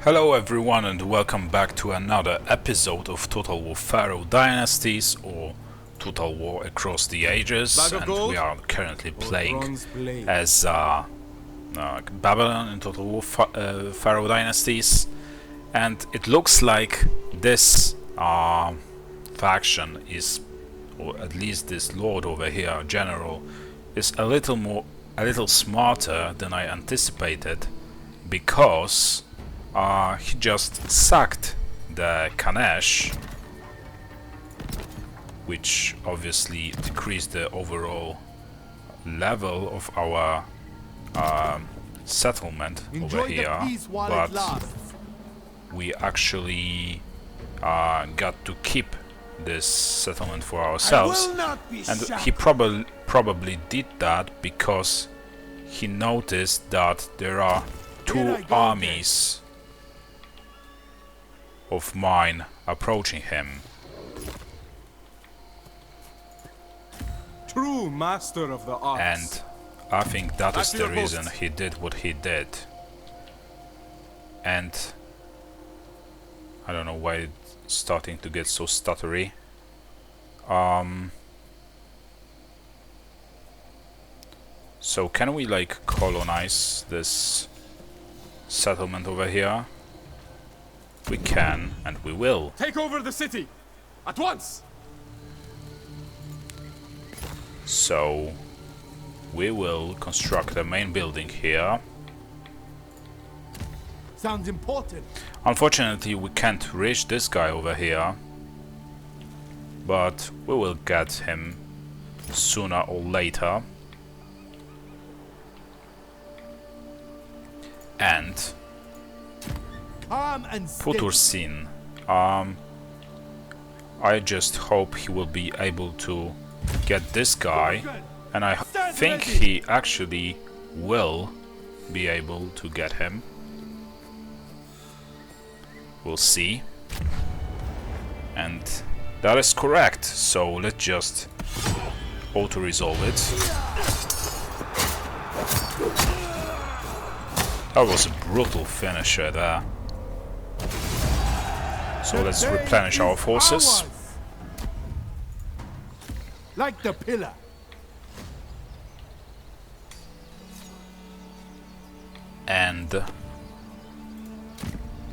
Hello everyone and welcome back to another episode of Total War Pharaoh Dynasties or Total War Across the Ages, and we are currently playing as Babylon in Total War Pharaoh Dynasties, and it looks like this faction is, or at least this lord over here, general, is a little smarter than I anticipated, because he just sacked the Kanesh, which obviously decreased the overall level of our settlement over here, but we actually got to keep this settlement for ourselves, and he probably did that because he noticed that there are two armies of mine approaching him. True master of the arts. And I think that is the reason he did what he did. And I don't know why it's starting to get so stuttery. So can we like colonize this settlement over here? We can, and we will. Take over the city at once. So we will construct a main building here. Sounds important. Unfortunately, we can't reach this guy over here, but we will get him sooner or later. And Putursin, I just hope he will be able to get this guy, and I think he actually will be able to get him. We'll see. And that is correct, so let's just auto-resolve it. That was a brutal finisher there. So let's replenish our forces. Like the pillar. And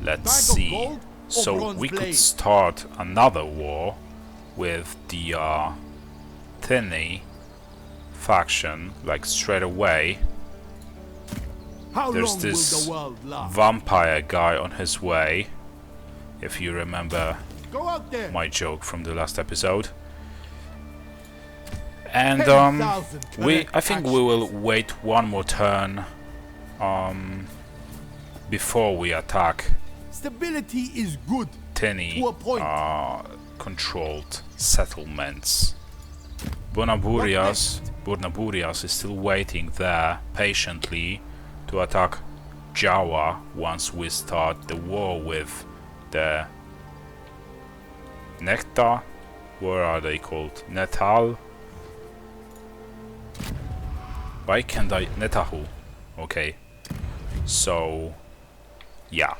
let's see. So we could start another war with the Thinny faction, like straight away. There's this vampire guy on his way, if you remember my joke from the last episode. And I think we will wait one more turn before we attack Stability is good Tiny controlled settlements. Burnaburias is still waiting there patiently to attack Jawa once we start the war with the Nectar. What are they called? Netal? Why can't I? Netahu. Okay. So yeah.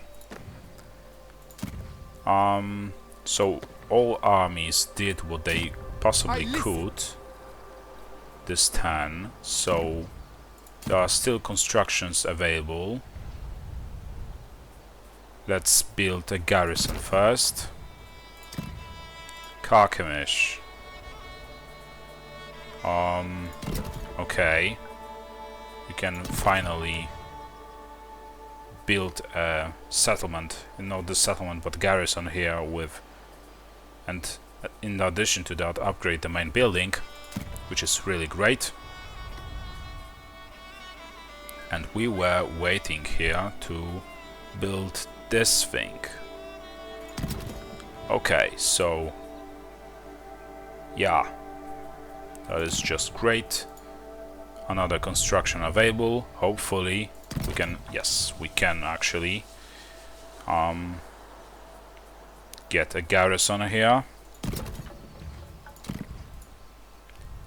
So all armies did what they possibly could this turn, so there are still constructions available. Let's build a garrison first. Karkemish. Okay. We can finally build a settlement, not the settlement but garrison here with, and in addition to that upgrade the main building, which is really great. And we were waiting here to build this thing. Okay, so yeah, that is just great. Another construction available. Hopefully we can, yes, we can actually get a garrison here.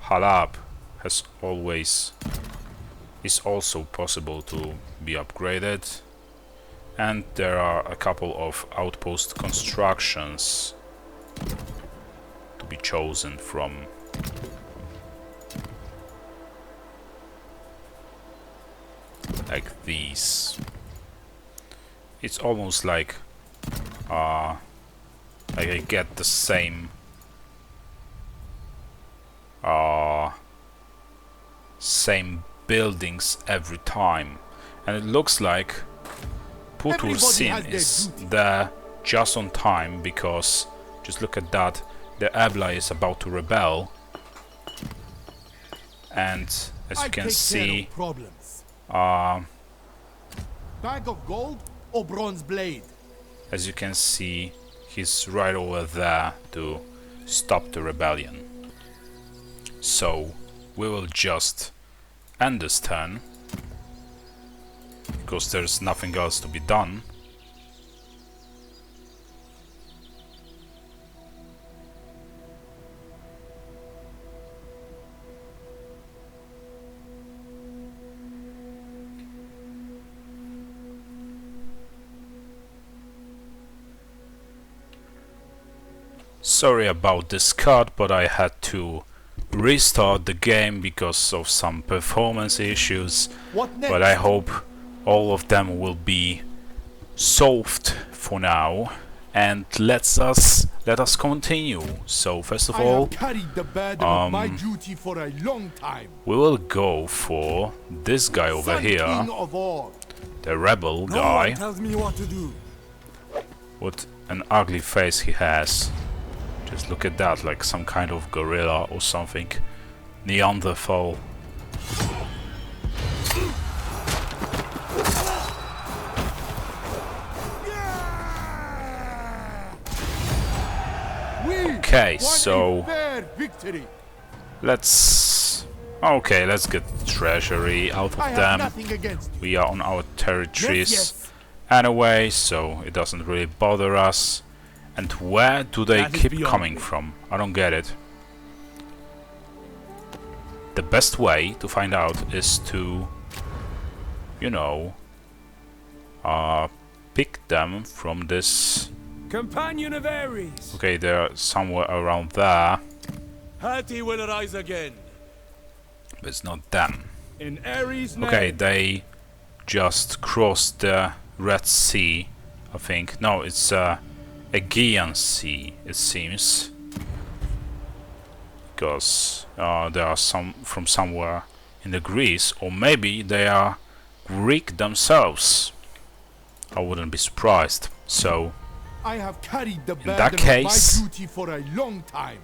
Halab has always is also possible to be upgraded. And there are a couple of outpost constructions to be chosen from. Like these. It's almost like I get the same same buildings every time, and it looks like Putursin is there just on time, because just look at that, the Ebla is about to rebel, and as you can see, bag of gold or bronze blade? as you can see, he's right over there to stop the rebellion. So we will just end this turn, because there's nothing else to be done. Sorry about this cut, but I had to restart the game because of some performance issues, but I hope all of them will be solved for now, and let us continue. So first of all, we will go for this guy over here, the rebel guy. What an ugly face he has. Just look at that, like some kind of gorilla or something. Neanderthal. Okay, so let's get the treasury out of them. We are on our territories anyway, so it doesn't really bother us. And where do they keep coming from? I don't get it. The best way to find out is to, you know, pick them from this. Companion of Ares. Okay, they're somewhere around there. Hati will arise again. But it's not them. In Ares' name. Okay, they just crossed the Red Sea, I think. No, it's Aegean Sea, it seems, because there are some from somewhere in the Greece, or maybe they are Greek themselves. I wouldn't be surprised. So, I have carried the in that case, of my duty for a long time.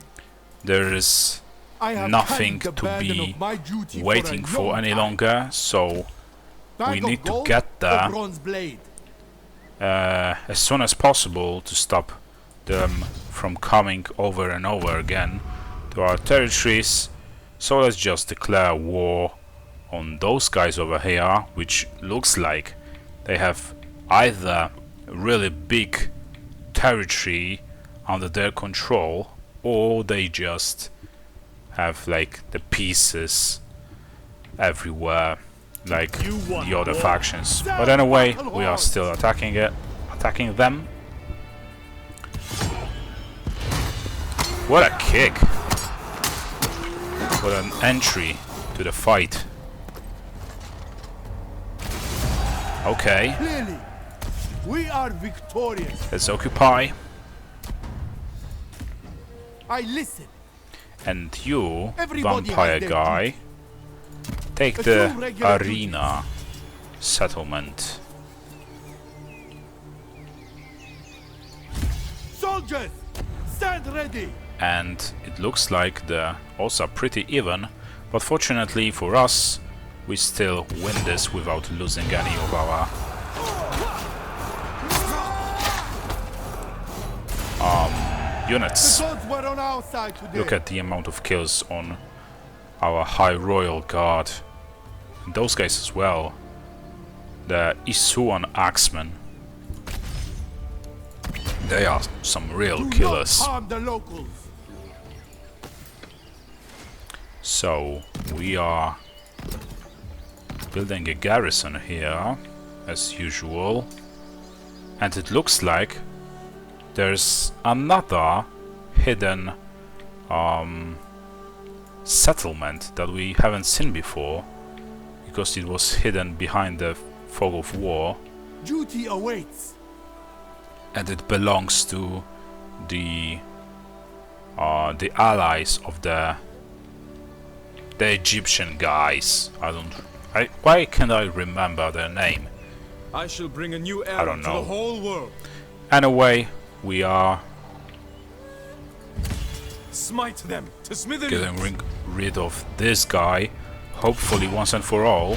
there is nothing to be waiting for any longer. So, we need to get there as soon as possible to stop them from coming over and over again to our territories. So let's just declare war on those guys over here, which looks like they have either a really big territory under their control, or they just have like the pieces everywhere, like the other factions. But anyway, we are still attacking them. What a kick! What an entry to the fight. Okay, Clearly, we are victorious. let's occupy. I listen. And you, Everybody vampire has their guy, take A the few regular arena settlement. Soldiers, stand ready. And it looks like the odds are pretty even, but fortunately for us, we still win this without losing any of our units. The gods were on our side today. Look at the amount of kills on our High Royal Guard. And those guys as well. The Isuan Axemen. They are some real Do killers. not harm the locals. So we are building a garrison here, as usual. And it looks like there's another hidden settlement that we haven't seen before, because it was hidden behind the fog of war, Duty awaits. and it belongs to the allies of the Egyptian guys. Why can't I remember their name? I shall bring a new era don't to know. the whole world. Anyway, we are Smite them to smithereens. getting rid of this guy, hopefully once and for all.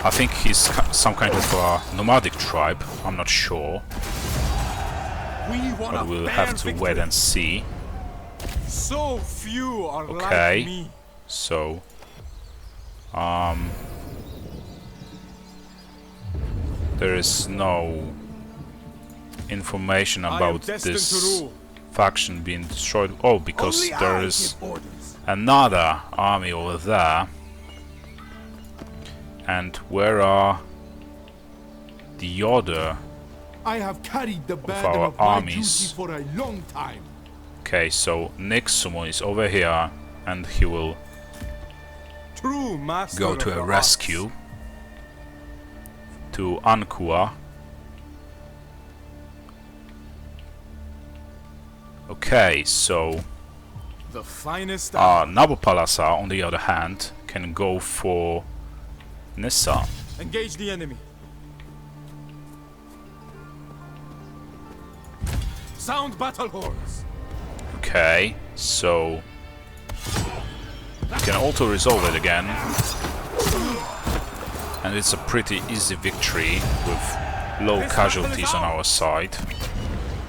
I think he's some kind of a nomadic tribe, I'm not sure, We want but a we'll fair have to victory. wait and see. So few are Okay. like me. So, there is no information I am about destined to this rule. faction being destroyed. Oh, because Only there I is give orders. another army over there. And where are the other? I have carried the burden our of my armies. duty for a long time. Okay, so Nixumo is over here, and he will True master go of to the a arts. rescue to Ankua. Okay, so The finest Nabopolasa, on the other hand, can go for Nissa. Engage the enemy. Sound battle horns. Okay, so we can auto resolve it again, and it's a pretty easy victory with low casualties on our side.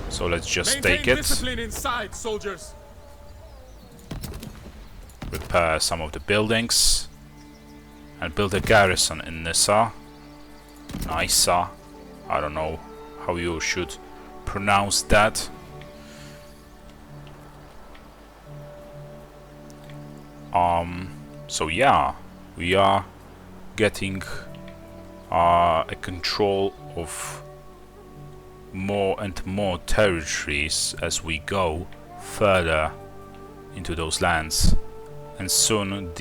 So let's just Maintain take it, discipline inside, soldiers. repair some of the buildings, and build a garrison in Nissa. Nisa, I don't know how you should pronounce that. So yeah, we are getting a control of more and more territories as we go further into those lands, and soon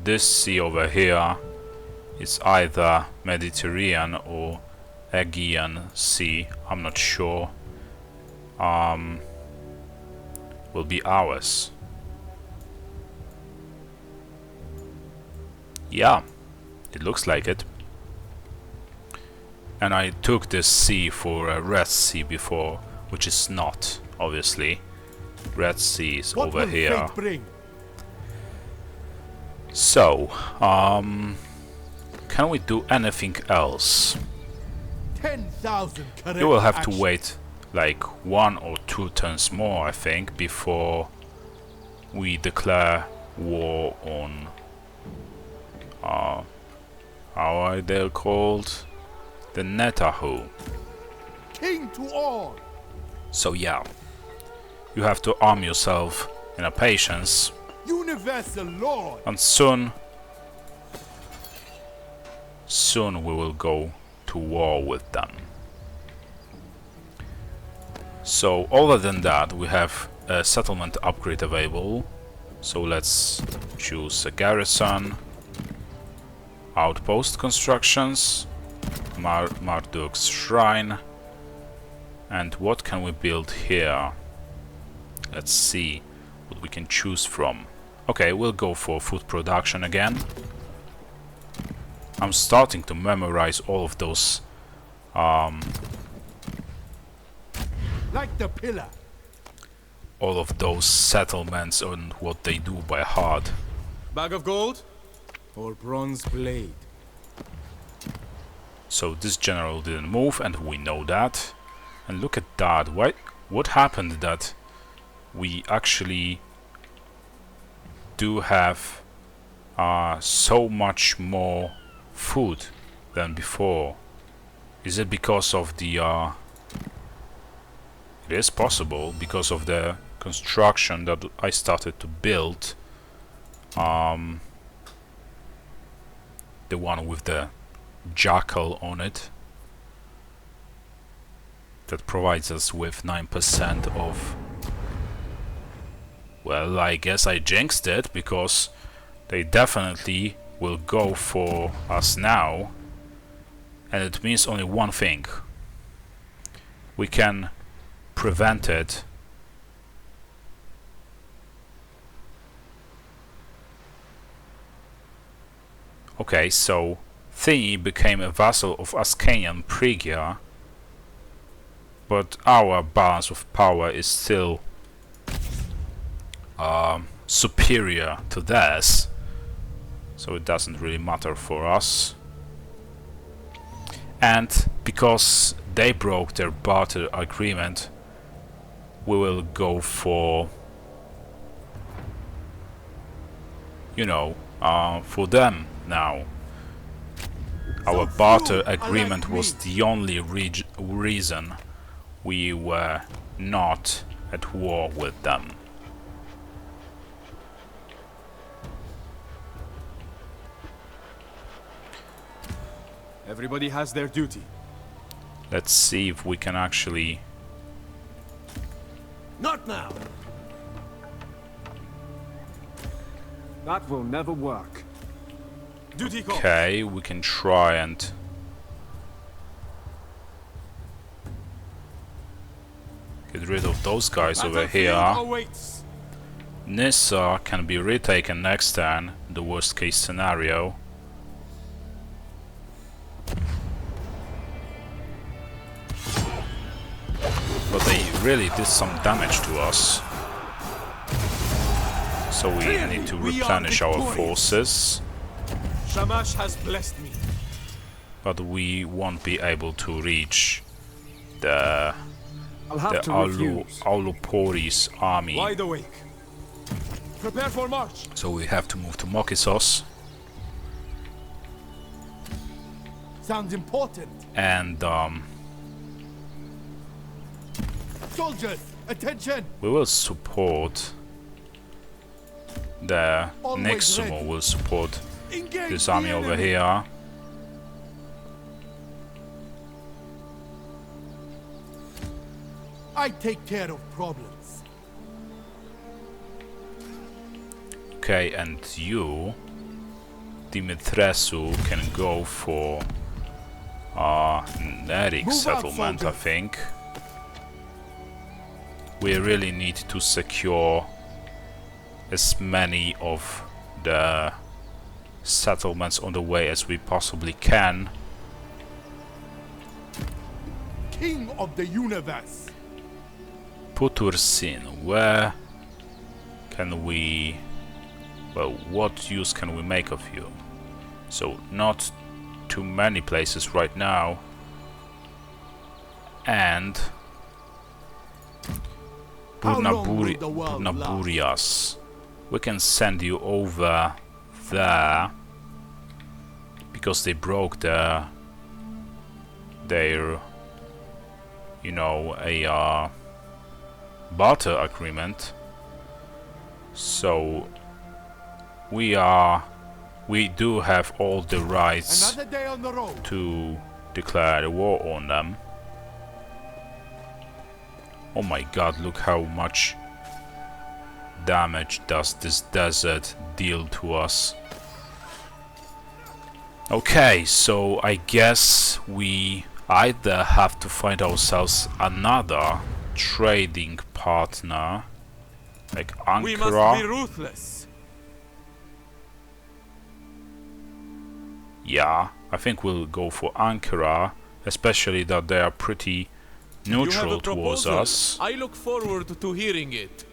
this sea over here is either Mediterranean or Aegean Sea, I'm not sure, will be ours. Yeah, it looks like it. And I took this sea for a Red Sea before, which is not, obviously. Red Sea is What over will here. fate bring? So, can we do anything else? 10,000 correct You will have to actions. wait like 1 or 2 turns more, I think, before we declare war on how are they called? The Netahu. King to all. So yeah, you have to arm yourself in a patience, Universal Lord. and soon we will go to war with them. So other than that, we have a settlement upgrade available. So let's choose a garrison, outpost constructions, Marduk's shrine, and what can we build here? Let's see what we can choose from. Okay, we'll go for food production again. I'm starting to memorize all of those Like the pillar. settlements and what they do by heart. Bag of gold or bronze blade. So this general didn't move, and we know that. And look at that. What happened that we actually do have so much more food than before? Is it because of the it is possible because of the construction that I started to build, the one with the jackal on it. that provides us with 9% of... Well, I guess I jinxed it, because they definitely will go for us now. And it means only one thing. We can prevent it. Okay, so Thingy became a vassal of Ascanian Phrygia, but our balance of power is still superior to theirs, so it doesn't really matter for us. And because they broke their barter agreement, we will go for, you know, for them now. Our barter agreement was the only reason we were not at war with them. Everybody has their duty. Let's see if we can actually... Not now. That will never work. Duty call. Okay, we can try and... get rid of those guys over here. Awaits. Nyssa can be retaken next turn, the worst case scenario. But they really did some damage to us. So we need to replenish our forces. Shamash has blessed me. But we won't be able to reach the Aulupori's army. Wide awake. Prepare for march. So we have to move to Mokissos. Sounds important. And Soldiers, attention. we will support the Always Nixumo ready. will support Engage this the army over enemy. here. I take care of problems. Okay, and you, Dimitrescu, can go for Nerik Move out, settlement, I soldiers. think. We really need to secure as many of the settlements on the way as we possibly can. King of the universe. Putursin, where can we... well, what use can we make of you? So, not too many places right now. And... How long will the world Burnaburias. We can send you over there, because they broke their you know, a barter agreement. So we do have all the rights Another day on the road. to declare a war on them. Oh my god, look how much damage does this desert deal to us. Okay, so I guess we either have to find ourselves another trading partner, like We must be Ankara. ruthless. Yeah, I think we'll go for Ankara, especially that they are pretty You have neutral a towards proposal. us. I look forward to hearing it.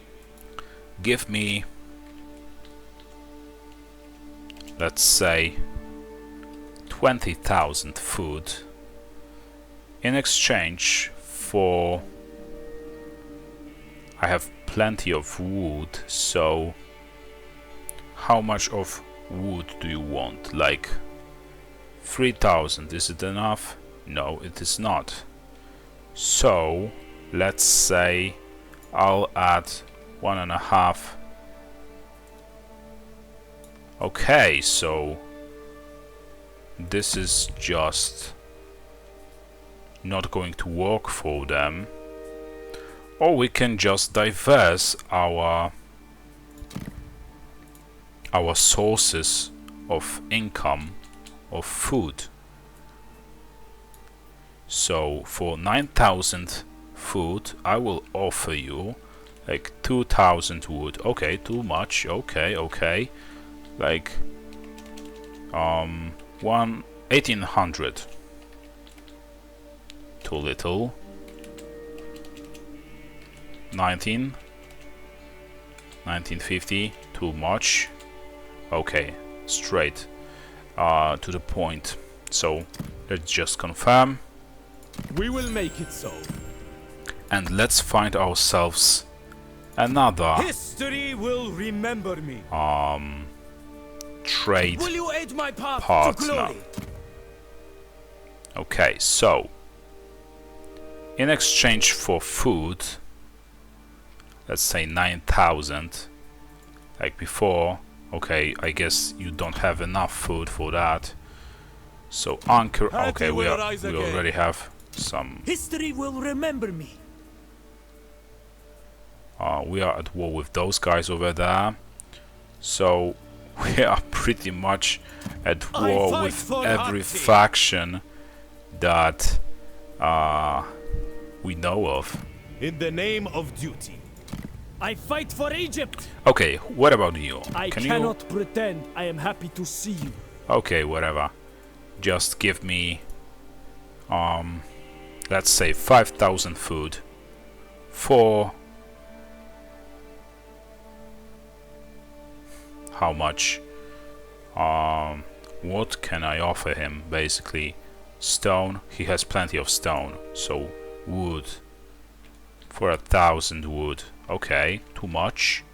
Give me, let's say, 20,000 food in exchange for... I have plenty of wood, so how much of wood do you want? Like 3,000, is it enough? No, it is not. So let's say I'll add 1.5. Okay, so this is just not going to work for them. Or we can just diverse our sources of income of food. So for 9,000 food I will offer you like 2,000 wood. Okay, too much. Okay. Like 1,800. Too little. 1950. Too much. Okay, straight to the point. So let's just confirm. We will make it so. And let's find ourselves another History will remember me. trade Will you aid my path to partner. glory? Okay, so in exchange for food, let's say 9,000 like before. Okay, I guess you don't have enough food for that. So anchor. Okay, we already have some. History will remember me. We are at war with those guys over there. So we are pretty much at war with every faction that we know of. In the name of duty. I fight for Egypt. Okay, what about you? I cannot pretend I am happy to see you. Okay, whatever. Just give me let's say 5,000 food for how much? What can I offer him? Basically stone. He has plenty of stone, so wood for 1,000 wood. Okay, too much.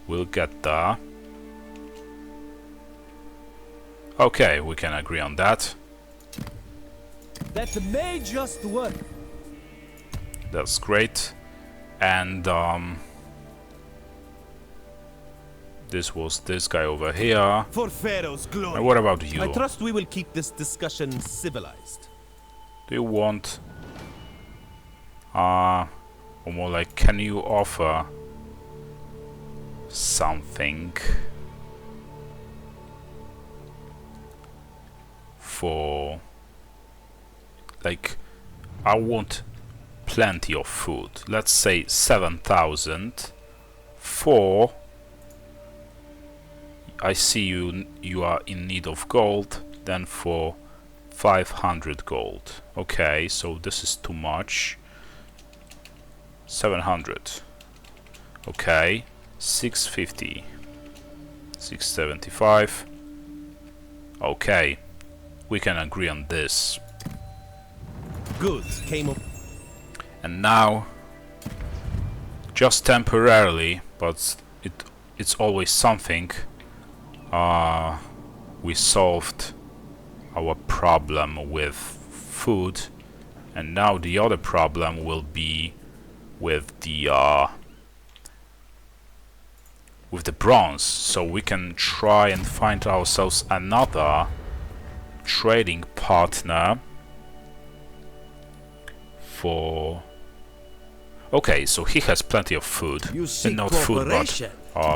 We'll get there. Okay, we can agree on that. That may just work. That's great. And this was this guy over here. For Pharaoh's glory. And what about you? I trust we will keep this discussion civilized. Do you want or more like, can you offer something for, like, I want plenty of food, let's say 7,000 for, I see you are in need of gold, then for 500 gold. Okay, so this is too much. 700. Okay, 650. 675. Okay, we can agree on this. Goods came up. And now, just temporarily, but it's always something, we solved our problem with food, and now the other problem will be with the bronze. So we can try and find ourselves another trading partner for. Okay, so he has plenty of food, and not food but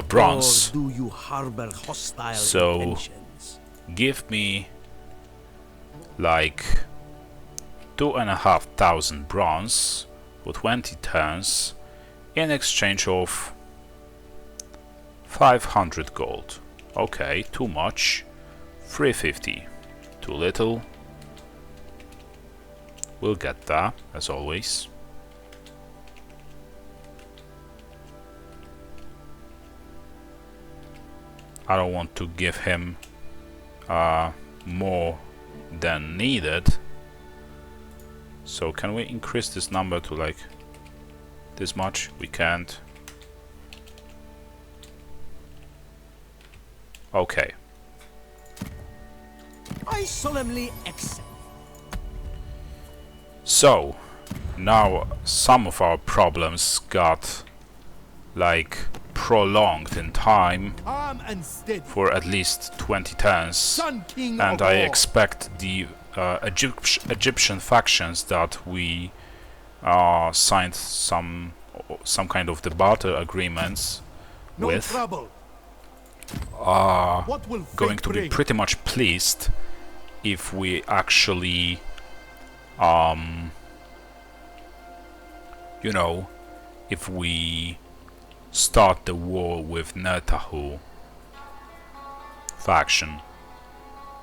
bronze. Or do you harbor hostile So intentions? give me like 2,500 bronze for 20 turns in exchange of 500 gold. Okay, too much. 350, too little. We'll get there, as always. I don't want to give him more than needed. So can we increase this number to like this much? We can't. Okay. I solemnly accept. So, now some of our problems got like prolonged in time Calm and steady. for at least 20 turns, Sun King and of I all. expect the Egyptian factions that we signed some kind of the barter agreements No with trouble. are What will going fate to be bring? pretty much pleased if we actually you know, if we start the war with Nertahu faction.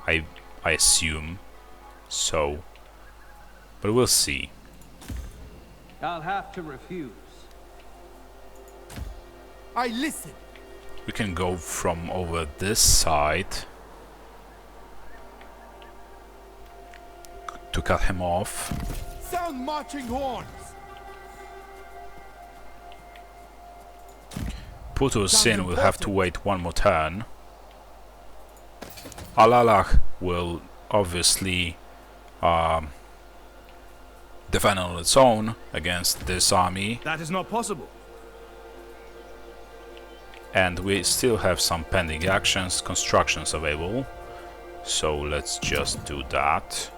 I assume so, but we'll see. I'll have to refuse. I listen. We can go from over this side to cut him off. Sound marching horns. Putur Sounds Sin will have to important. wait one more turn. Alalach will obviously defend on its own against this army, That is not possible. and we still have some pending actions, constructions available, so let's just do that.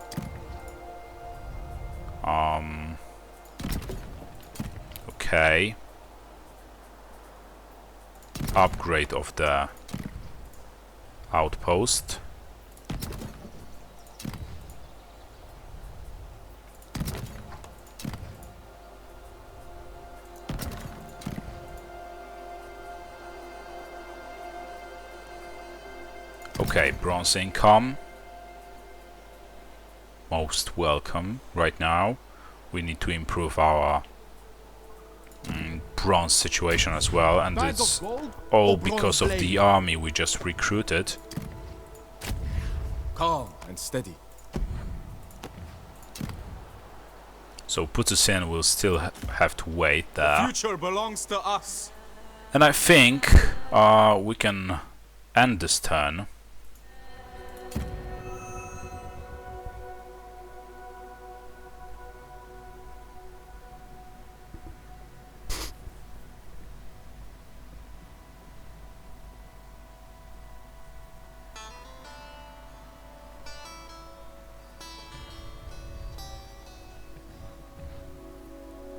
Okay. Upgrade of the outpost. Okay, bronze income. Most welcome right now. We need to improve our bronze situation as well, and Bag it's of gold all or bronze because of blade? the army we just recruited. Calm and steady. So Putusin will still have to wait there. Future belongs to us. And I think we can end this turn.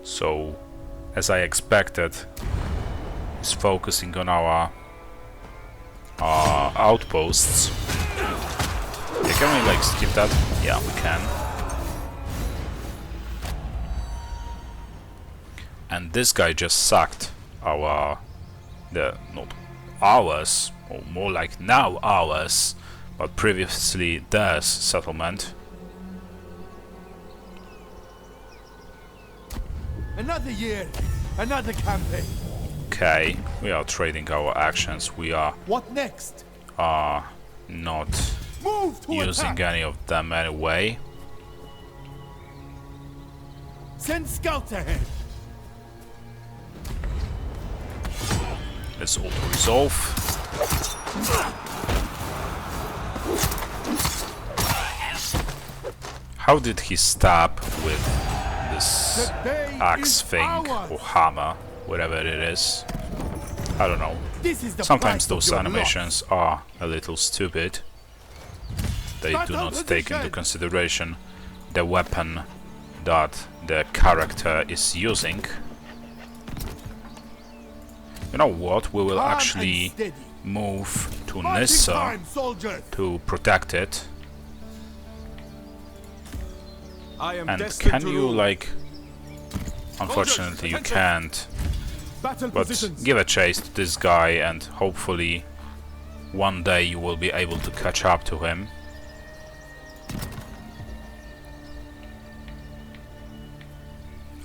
So, as I expected, is focusing on our outposts. Yeah, can we like skip that? Yeah, we can. And this guy just sacked our, not ours, or more like now ours, but previously theirs settlement. Another year, another campaign. Okay, we are trading our actions. We are What next? not Move to using attack. any of them anyway. Send scouts ahead. Let's auto resolve. How did he stab with this The day axe is thing ours. or hammer, whatever it is? I don't know. This is the Sometimes price of those your animations are a little stupid. They do Battle not take into position. consideration the weapon that the character is using. You know what? We will Calm and actually steady. move to Marching Nissa time, soldiers. to protect it. I am And destined can to you rule. like... Unfortunately you attention. can't, Battle but positions. give a chase to this guy and hopefully one day you will be able to catch up to him.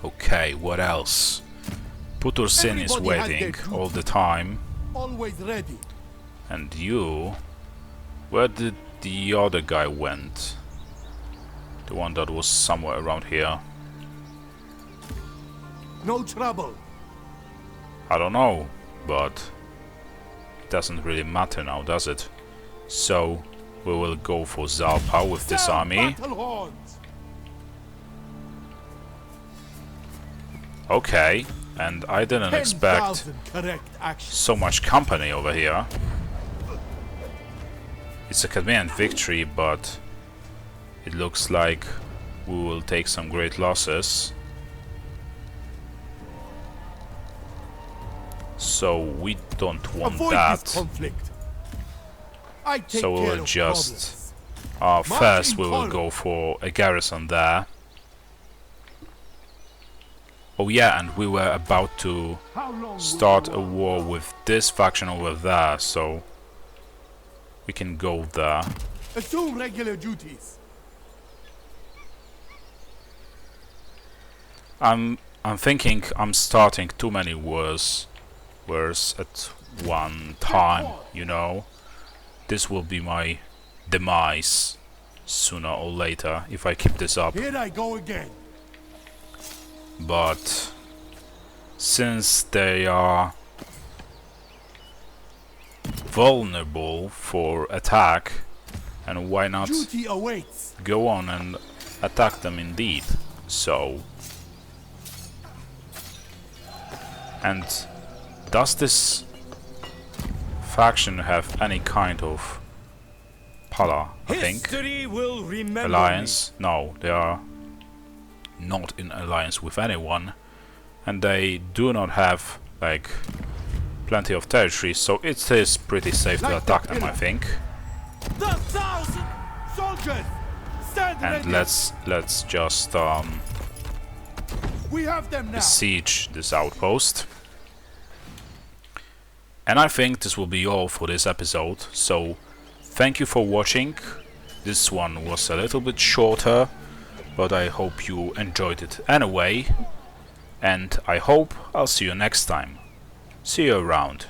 Okay, what else? Putur Sin is Everybody has their waiting duty. all the time. Always ready. And you... Where did the other guy went? The one that was somewhere around here. No trouble. I don't know, but it doesn't really matter now, does it? So, we will go for Zalpa with this Sound army. battle horns. Okay, and I didn't expect 10,000 correct actions. so much company over here. It's a convenient victory, but it looks like we will take some great losses. So we don't want Avoid that. this conflict. I take So we care will of just problems. first we will Marching go for a garrison there. Oh yeah, and we were about to How long will start the a war with this faction over there, so we can go there. Assume regular duties. I'm thinking I'm starting too many wars at one time, you know. This will be my demise sooner or later if I keep this up. Here I go again. But since they are vulnerable for attack, and why not Duty awaits. go on and attack them indeed. So, and does this faction have any kind of pala, I think? History will remember Alliance? No, they are not in alliance with anyone, and they do not have like plenty of territory, so it is pretty safe to Like attack the them, I pillar. think. Me. The 1,000 soldiers, stand And ready. let's just We have them now. besiege this outpost. And I think this will be all for this episode, so thank you for watching. This one was a little bit shorter, but I hope you enjoyed it anyway, and I hope I'll see you next time. See you around.